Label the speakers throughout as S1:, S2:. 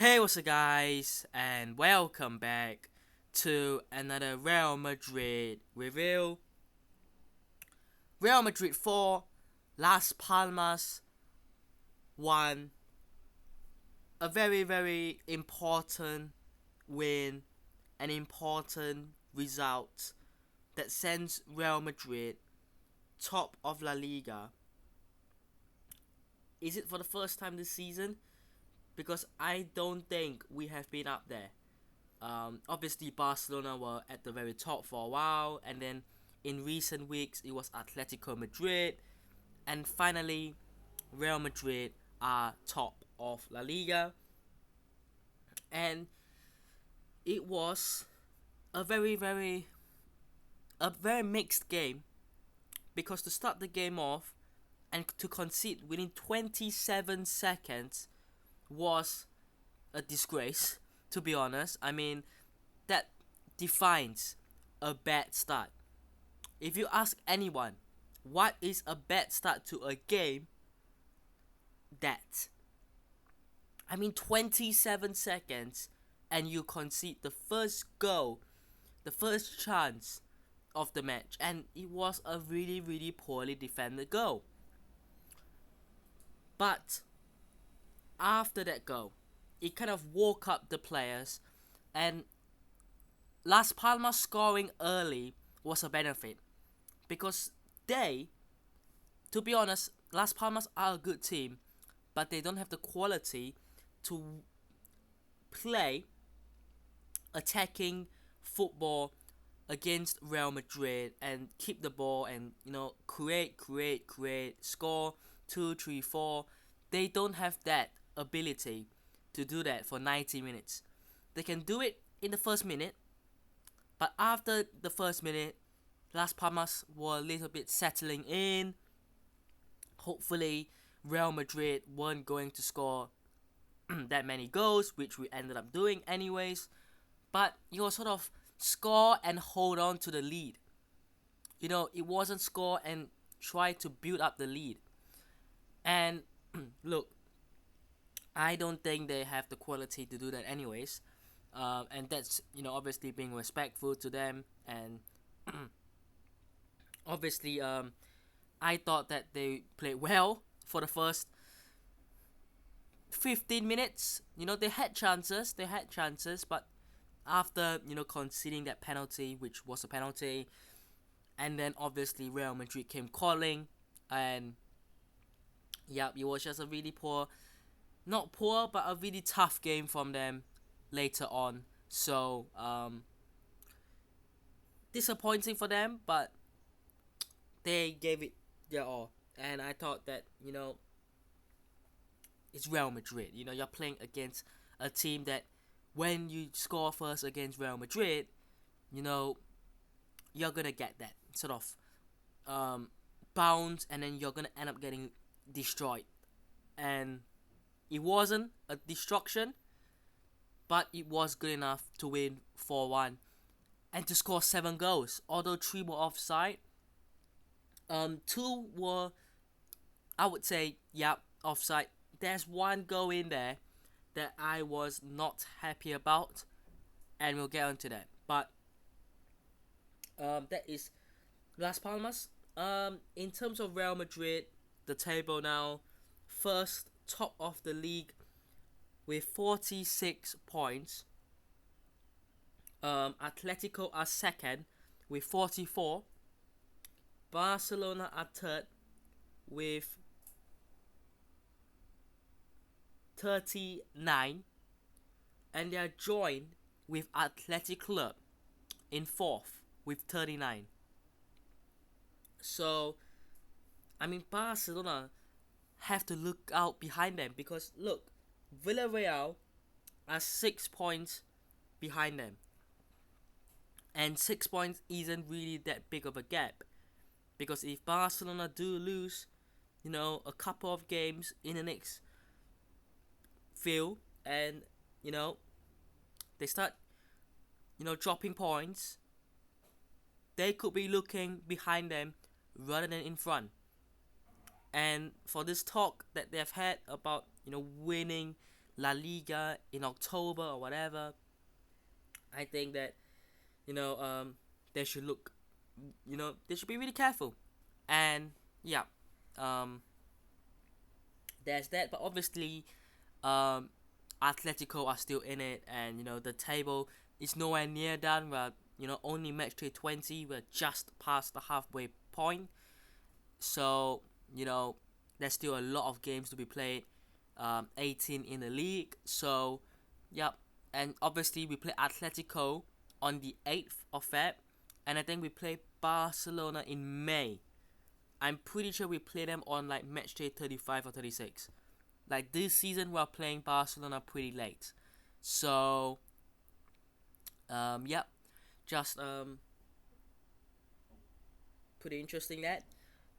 S1: Hey, what's up, guys, and welcome back to another Real Madrid review. Real Madrid 4, Las Palmas 1. A very, very important win, an important result that sends Real Madrid top of La Liga. Is it for the first time this season? Because I don't think we have been up there. Obviously, Barcelona were at the very top for a while, and then in recent weeks it was Atletico Madrid, and finally, Real Madrid are top of La Liga, and it was a very mixed game because to start the game off and to concede within 27 seconds was a disgrace. To be honest, I mean that defines a bad start. If you ask anyone, what is a bad start to a game? That. I mean, 27 seconds and you concede the first goal, the first chance of the match, and it was a really poorly defended goal. But after that goal, it kind of woke up the players, and Las Palmas scoring early was a benefit because to be honest, Las Palmas are a good team, but they don't have the quality to play attacking football against Real Madrid and keep the ball and create, score 2, 3, 4. They don't have that ability to do that for 90 minutes. They can do it in the first minute, but after the first minute, Las Palmas were a little bit settling in. Hopefully, Real Madrid weren't going to score that many goals, which we ended up doing anyways. But it was sort of score and hold on to the lead. It wasn't score and try to build up the lead. And look, I don't think they have the quality to do that anyways. And that's, obviously being respectful to them. And obviously, I thought that they played well for the first 15 minutes. They had chances, but after, conceding that penalty, which was a penalty, and then obviously Real Madrid came calling, and yeah, it was just a really not poor, but a really tough game from them later on. So, disappointing for them, but they gave it their all. And I thought that, it's Real Madrid. You're playing against a team that when you score first against Real Madrid, you're gonna get that sort of bounce, and then you're gonna end up getting destroyed. And it wasn't a destruction, but it was good enough to win 4-1 and to score 7 goals. Although 3 were offside, 2 were, I would say, offside. There's 1 goal in there that I was not happy about, and we'll get onto that. But that is Las Palmas. In terms of Real Madrid, the table now, first, top of the league with 46 points. Atletico are second with 44. Barcelona are third with 39, and they are joined with Athletic Club in fourth with 39. So, I mean, Barcelona have to look out behind them because look, Villarreal are 6 points behind them, and 6 points isn't really that big of a gap, because if Barcelona do lose, a couple of games in the next few, and they start dropping points, they could be looking behind them rather than in front. And for this talk that they've had about winning Liga in October or whatever, I think that you know they should look, they should be really careful. And yeah, um, there's that. But obviously, um, Atletico are still in it, and the table is nowhere near done. We're only match day 20. We're just past the halfway point, so there's still a lot of games to be played. 18 in the league, so yep. And obviously we play Atletico on the 8th of Feb, and I think we play Barcelona in May. I'm pretty sure we play them on like match day 35 or 36. Like this season, we're playing Barcelona pretty late, so yep, just pretty interesting that.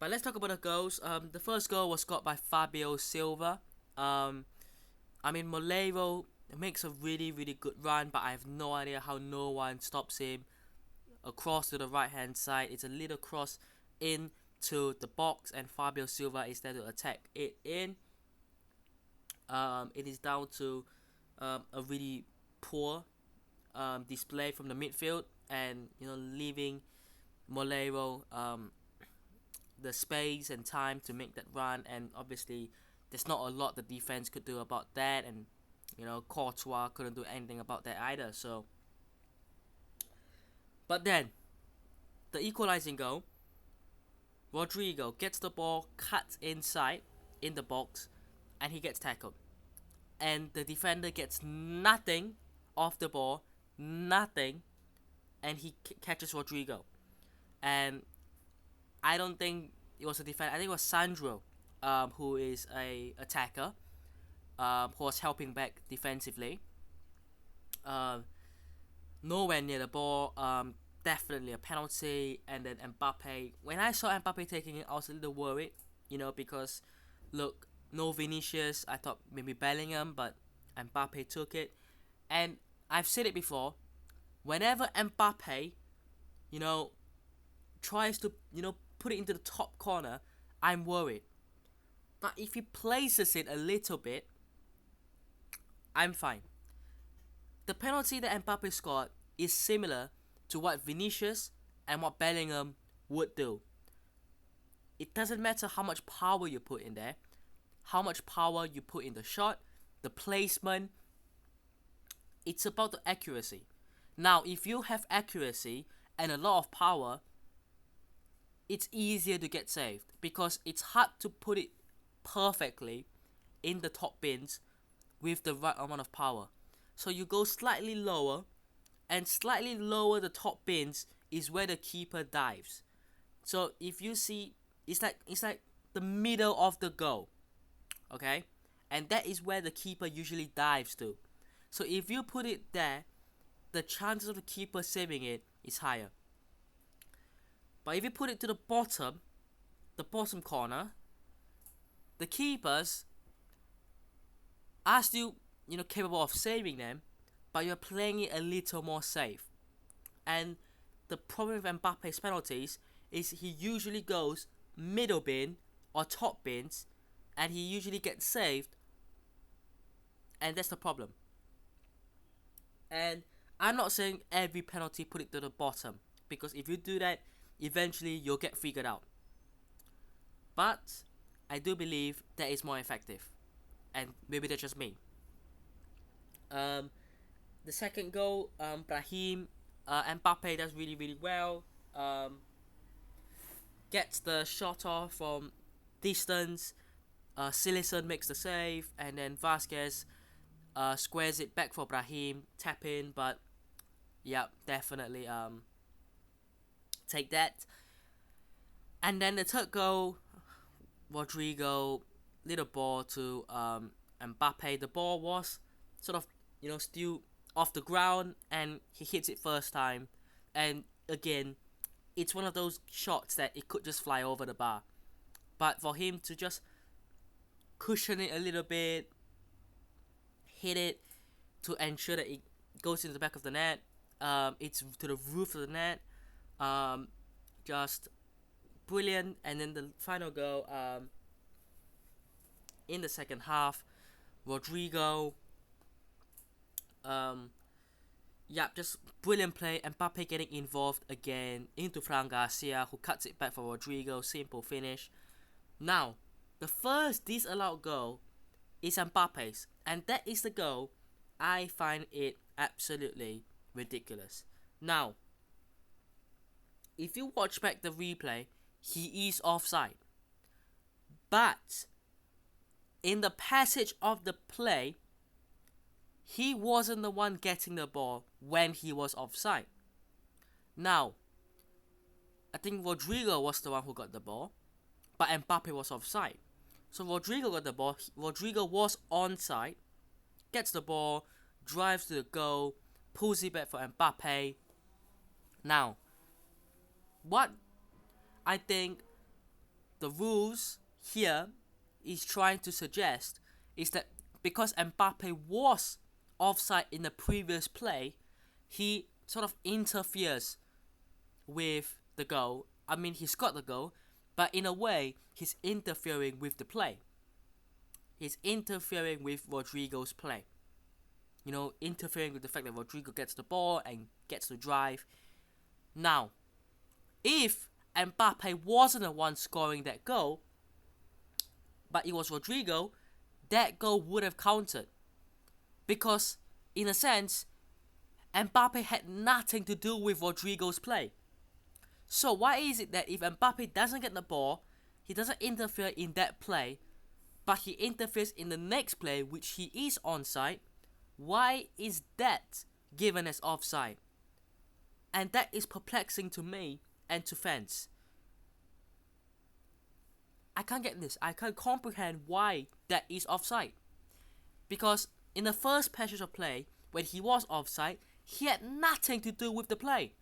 S1: But let's talk about the goals. The first goal was scored by Fabio Silva. I mean, Molero makes a really, really good run, but I have no idea how no one stops him. Across to the right hand side, it's a little cross into the box, and Fabio Silva is there to attack it in. It is down to a really poor display from the midfield, and leaving Molero the space and time to make that run. And obviously there's not a lot the defense could do about that, and Courtois couldn't do anything about that either. So, but then the equalizing goal, Rodrigo gets the ball, cuts inside in the box, and he gets tackled, and the defender gets nothing off the ball, nothing, and he catches Rodrigo. And I don't think it was a defender. I think it was Sandro, who is a attacker, who was helping back defensively. Nowhere near the ball. Definitely a penalty. And then Mbappé. When I saw Mbappé taking it, I was a little worried, because look, no Vinicius. I thought maybe Bellingham, but Mbappé took it. And I've said it before. Whenever Mbappé, tries to put it into the top corner, I'm worried. But if he places it a little bit, I'm fine. The penalty that Mbappe scored is similar to what Vinicius and what Bellingham would do. It doesn't matter how much power you put in there, how much power you put in the shot, the placement. It's about the accuracy. Now, if you have accuracy and a lot of power, it's easier to get saved, because it's hard to put it perfectly in the top bins with the right amount of power. So you go slightly lower, and slightly lower the top bins is where the keeper dives. So if you see, it's like the middle of the goal, okay, and that is where the keeper usually dives to. So if you put it there, the chances of the keeper saving it is higher. But if you put it to the bottom corner, the keepers are still, capable of saving them, but you're playing it a little more safe. And the problem with Mbappe's penalties is he usually goes middle bin or top bins, and he usually gets saved, and that's the problem. And I'm not saying every penalty put it to the bottom, because if you do that, eventually you'll get figured out. But I do believe that is more effective, and maybe that's just me. The second goal, Brahim, Mbappe does really, really well. Gets the shot off from distance. Silison makes the save, and then Vasquez squares it back for Brahim, tap in. But yeah, definitely take that. And then the third goal, Rodrigo, little ball to Mbappe. The ball was sort of still off the ground, and he hits it first time. And again, it's one of those shots that it could just fly over the bar, but for him to just cushion it a little bit, hit it to ensure that it goes into the back of the net, it's to the roof of the net, just brilliant. And then the final goal, in the second half, Rodrigo Yeah, just brilliant play. Mbappe getting involved again into Fran Garcia, who cuts it back for Rodrigo. Simple finish. Now, the first disallowed goal is Mbappe's, and that is the goal. I find it absolutely ridiculous. Now, if you watch back the replay, he is offside. But in the passage of the play, he wasn't the one getting the ball when he was offside. Now, I think Rodrigo was the one who got the ball, but Mbappe was offside. So Rodrigo got the ball. Rodrigo was onside, gets the ball, drives to the goal, pulls it back for Mbappe. Now, what I think the rules here is trying to suggest is that because Mbappe was offside in the previous play, he sort of interferes with the goal. I mean, he's got the goal, but in a way, he's interfering with the play. He's interfering with Rodrigo's play. You know, interfering with the fact that Rodrigo gets the ball and gets to drive. Now, if Mbappe wasn't the one scoring that goal, but it was Rodrigo, that goal would have counted. Because, in a sense, Mbappe had nothing to do with Rodrigo's play. So why is it that if Mbappe doesn't get the ball, he doesn't interfere in that play, but he interferes in the next play, which he is onside, why is that given as offside? And that is perplexing to me and to fans. I can't get this. I can't comprehend why that is offside. Because in the first passage of play, when he was offside, he had nothing to do with the play.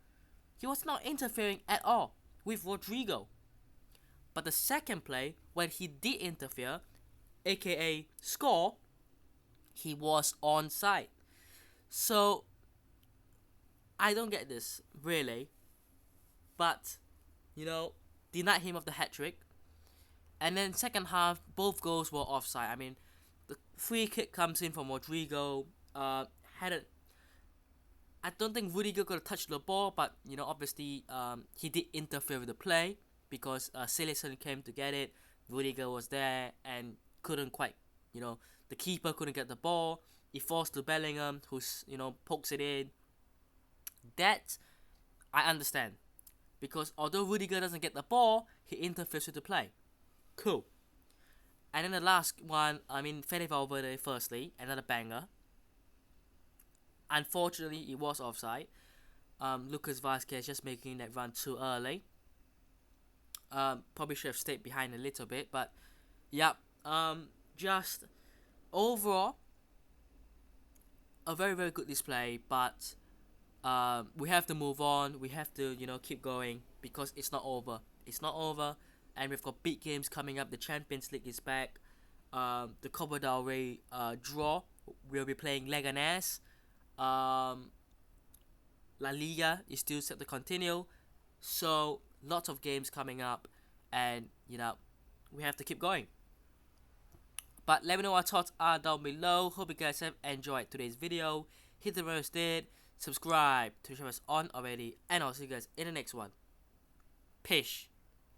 S1: He was not interfering at all with Rodrigo. But the second play, when he did interfere, aka score, he was onside. So, I don't get this, really. But, denied him of the hat-trick. And then second half, both goals were offside. I mean, the free kick comes in from Rodrigo. I don't think Rudiger could have touched the ball, but obviously he did interfere with the play because Silesen came to get it. Rudiger was there and couldn't quite, the keeper couldn't get the ball. He falls to Bellingham, who's pokes it in. That I understand, because although Rudiger doesn't get the ball, he interferes with the play. Cool. And then the last one, Fede Valverde firstly, another banger. Unfortunately, it was offside. Lucas Vazquez just making that run too early. Probably should have stayed behind a little bit, but yeah. Just overall, a very, very good display, but we have to move on. We have to, keep going because it's not over. It's not over, and we've got big games coming up. The Champions League is back. The Copa del Rey draw. We'll be playing Leganes. Laliga is still set to continue. So lots of games coming up, and we have to keep going. But let me know what thoughts are down below. Hope you guys have enjoyed today's video. Hit the bell if you did. Subscribe to the channel if it's on already, and I'll see you guys in the next one. Peace.